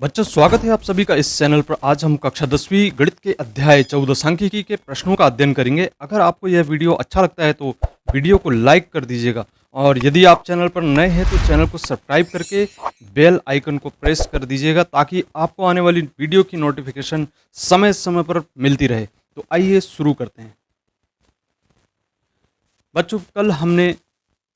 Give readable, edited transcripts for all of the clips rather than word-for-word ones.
बच्चों, स्वागत है आप सभी का इस चैनल पर। आज हम कक्षा 10वीं गणित के अध्याय 14 सांख्यिकी के प्रश्नों का अध्ययन करेंगे। अगर आपको यह वीडियो अच्छा लगता है तो वीडियो को लाइक कर दीजिएगा, और यदि आप चैनल पर नए हैं तो चैनल को सब्सक्राइब करके बेल आइकन को प्रेस कर दीजिएगा, ताकि आपको आने वाली वीडियो की नोटिफिकेशन समय समय पर मिलती रहे। तो आइए शुरू करते हैं। बच्चों, कल हमने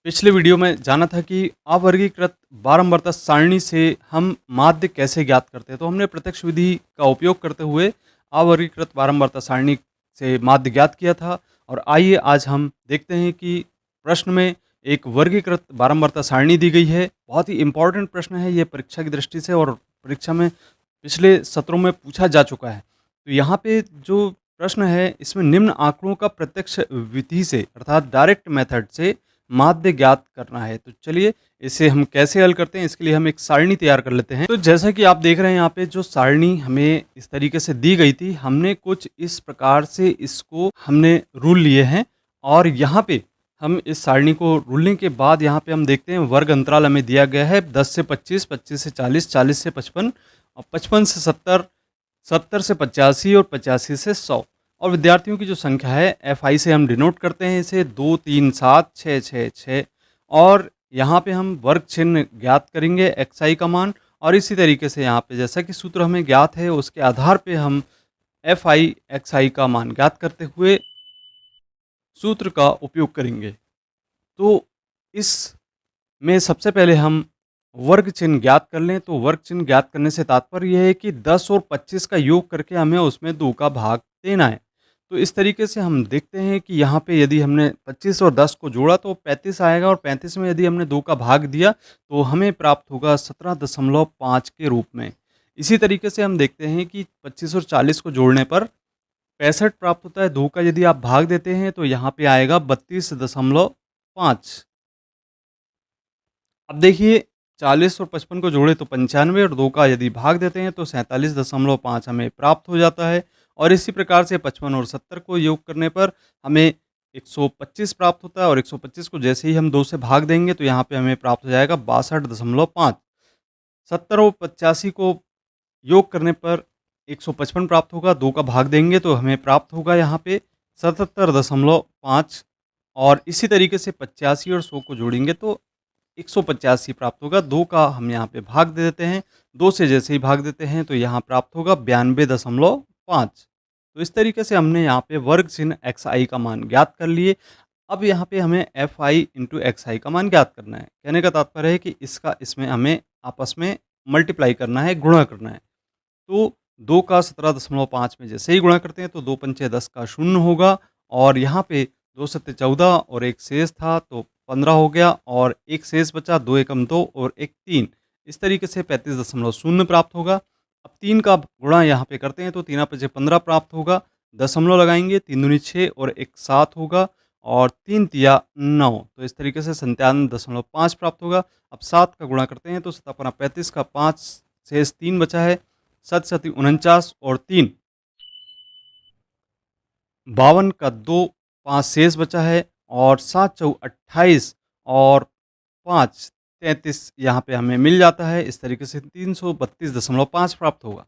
पिछले वीडियो में जाना था कि अवर्गीकृत बारंबारता सारणी से हम माध्य कैसे ज्ञात करते हैं। तो हमने प्रत्यक्ष विधि का उपयोग करते हुए अवर्गीकृत बारंबारता सारणी से माध्य ज्ञात किया था। और आइए आज हम देखते हैं कि प्रश्न में एक वर्गीकृत बारंबारता सारणी दी गई है। बहुत ही इंपॉर्टेंट प्रश्न है ये परीक्षा की दृष्टि से, और परीक्षा में पिछले सत्रों में पूछा जा चुका है। तो यहाँ पे जो प्रश्न है इसमें निम्न आंकड़ों का प्रत्यक्ष विधि से अर्थात डायरेक्ट मेथड से माध्य ज्ञात करना है। तो चलिए इसे हम कैसे हल करते हैं, इसके लिए हम एक सारणी तैयार कर लेते हैं। तो जैसा कि आप देख रहे हैं यहाँ पे जो सारणी हमें इस तरीके से दी गई थी, हमने कुछ इस प्रकार से इसको हमने रूल लिए हैं। और यहाँ पे हम इस सारणी को रूलने के बाद यहाँ पे हम देखते हैं वर्ग अंतराल हमें दिया गया है 10 से 25, 25 से 40, 40 से 55 और 55 से 70, 70 से 85 और 85 से 100। और विद्यार्थियों की जो संख्या है FI से हम डिनोट करते हैं इसे 2, 3, 7, 6, 6, 6। और यहाँ पे हम वर्ग चिन्ह ज्ञात करेंगे XI का मान, और इसी तरीके से यहाँ पे जैसा कि सूत्र हमें ज्ञात है उसके आधार पे हम FI XI का मान ज्ञात करते हुए सूत्र का उपयोग करेंगे। तो इस में सबसे पहले हम वर्ग चिन्ह ज्ञात कर लें। तो वर्ग चिन्ह ज्ञात करने से तात्पर्य यह है कि 10 और 25 का योग करके हमें उसमें 2 का भाग देना है। तो इस तरीके से हम देखते हैं कि यहाँ पे यदि हमने 25 और 10 को जोड़ा तो 35 आएगा, और 35 में यदि हमने 2 का भाग दिया तो हमें प्राप्त होगा 17.5 के रूप में। इसी तरीके से हम देखते हैं कि 25 और 40 को जोड़ने पर 65 प्राप्त होता है। 2 का यदि आप भाग देते हैं तो यहाँ पे आएगा 32.5। अब देखिए 40 और 55 को जोड़े तो 95, और 2 का यदि भाग देते हैं तो 47.5 हमें प्राप्त हो जाता है। और इसी प्रकार से 55 और 70 को योग करने पर हमें 125 प्राप्त होता है, और 125 को जैसे ही हम 2 से भाग देंगे तो यहाँ पे हमें प्राप्त हो जाएगा 62.5। 70 और 85 को योग करने पर 155 प्राप्त होगा, 2 का भाग देंगे तो हमें प्राप्त होगा यहाँ पे 77.5। और इसी तरीके से 85 और 100 को जोड़ेंगे तो 185 प्राप्त होगा। 2 का हम यहाँ पे भाग दे देते हैं, 2 से जैसे ही भाग देते हैं तो यहाँ प्राप्त होगा 92.5। तो इस तरीके से हमने यहाँ पे वर्ग चिन्ह XI का मान ज्ञात कर लिए। अब यहाँ पे हमें FI इंटू XI का मान ज्ञात करना है। कहने का तात्पर्य है कि इसका इसमें हमें आपस में मल्टीप्लाई करना है, गुणा करना है। तो 2 का 17.5 में जैसे ही गुणा करते हैं तो 2 पंचे 10 का 0 होगा, और यहाँ पे 2 सत्ते 14 और एक शेष था तो 15 हो गया, और एक शेष बचा, 2 एकम 2 और एक 3। इस तरीके से 35.0 प्राप्त होगा। अब 3 का गुणा यहाँ पे करते हैं तो 3 पंचे 15 प्राप्त होगा, दशमलव लगाएंगे, 3 दूनी 6 और एक 7 होगा, और 3 तिया 9। तो इस तरीके से 97.5 प्राप्त होगा। अब 7 का गुणा करते हैं तो 7 35 का 5 शेष 3 बचा है, 7 सती 49 और 3 52 का 2 5 शेष बचा है, और 7 चौ 28 और 5 33 यहाँ पे हमें मिल जाता है। इस तरीके से 332.5 प्राप्त होगा।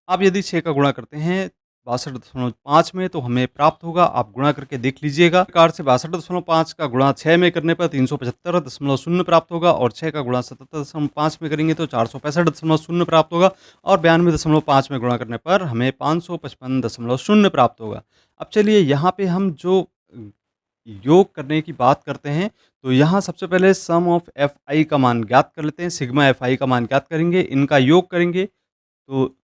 अब यदि 6 का गुणा करते हैं 62.5 में तो हमें प्राप्त होगा, आप गुणा करके देख लीजिएगा। इस प्रकार से 62.5 का गुणा 6 में करने पर 375.0 प्राप्त होगा, और 6 का गुणा 77.5 में करेंगे तो 465.0 प्राप्त होगा, और 92.5 में गुणा करने पर हमें 555.0 प्राप्त होगा। अब चलिए यहाँ पे हम जो योग करने की बात करते हैं, तो यहाँ सबसे पहले सम ऑफ FI का मान ज्ञात कर लेते हैं। सिग्मा FI का मान ज्ञात करेंगे, इनका योग करेंगे। तो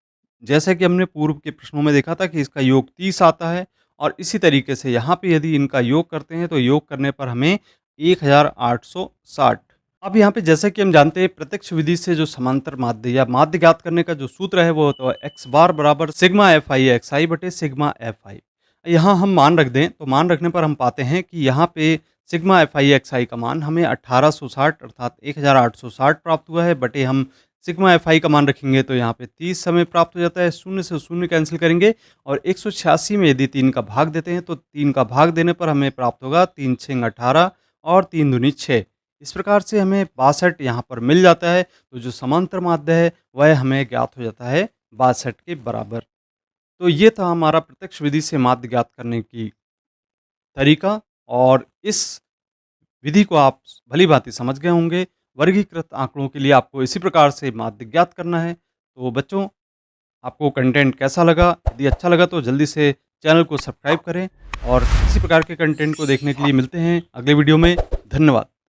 जैसा कि हमने पूर्व के प्रश्नों में देखा था कि इसका योग 30 आता है, और इसी तरीके से यहाँ पे यदि इनका योग करते हैं तो योग करने पर हमें 1860। अब यहाँ पे जैसा कि हम जानते हैं प्रत्यक्ष विधि से जो समांतर माध्य या माध्य ज्ञात करने का जो सूत्र है वो तो x बार बराबर सिग्मा FI XI बटे सिग्मा FI। यहाँ हम मान रख दें तो मान रखने पर हम पाते हैं कि यहाँ पे सिग्मा FI XI का मान हमें 1860 अर्थात 1860 प्राप्त हुआ है, बटे हम सिग्मा FI का मान रखेंगे तो यहाँ पे 30 हमें प्राप्त हो जाता है। 0 से 0 कैंसिल करेंगे, और 186 में यदि 3 का भाग देते हैं तो 3 का भाग देने पर हमें प्राप्त होगा 3 6 18 और 3 दूनी 6। इस प्रकार से हमें 62 यहाँ पर मिल जाता है, तो जो समांतर माध्य है वह हमें ज्ञात हो जाता है 62 के बराबर। तो ये था हमारा प्रत्यक्ष विधि से माध्य ज्ञात करने की तरीका, और इस विधि को आप भली-भाँति समझ गए होंगे। वर्गीकृत आँकड़ों के लिए आपको इसी प्रकार से माध्य ज्ञात करना है। तो बच्चों, आपको कंटेंट कैसा लगा? यदि अच्छा लगा तो जल्दी से चैनल को सब्सक्राइब करें, और इसी प्रकार के कंटेंट को देखने के लिए मिलते हैं अगले वीडियो में। धन्यवाद।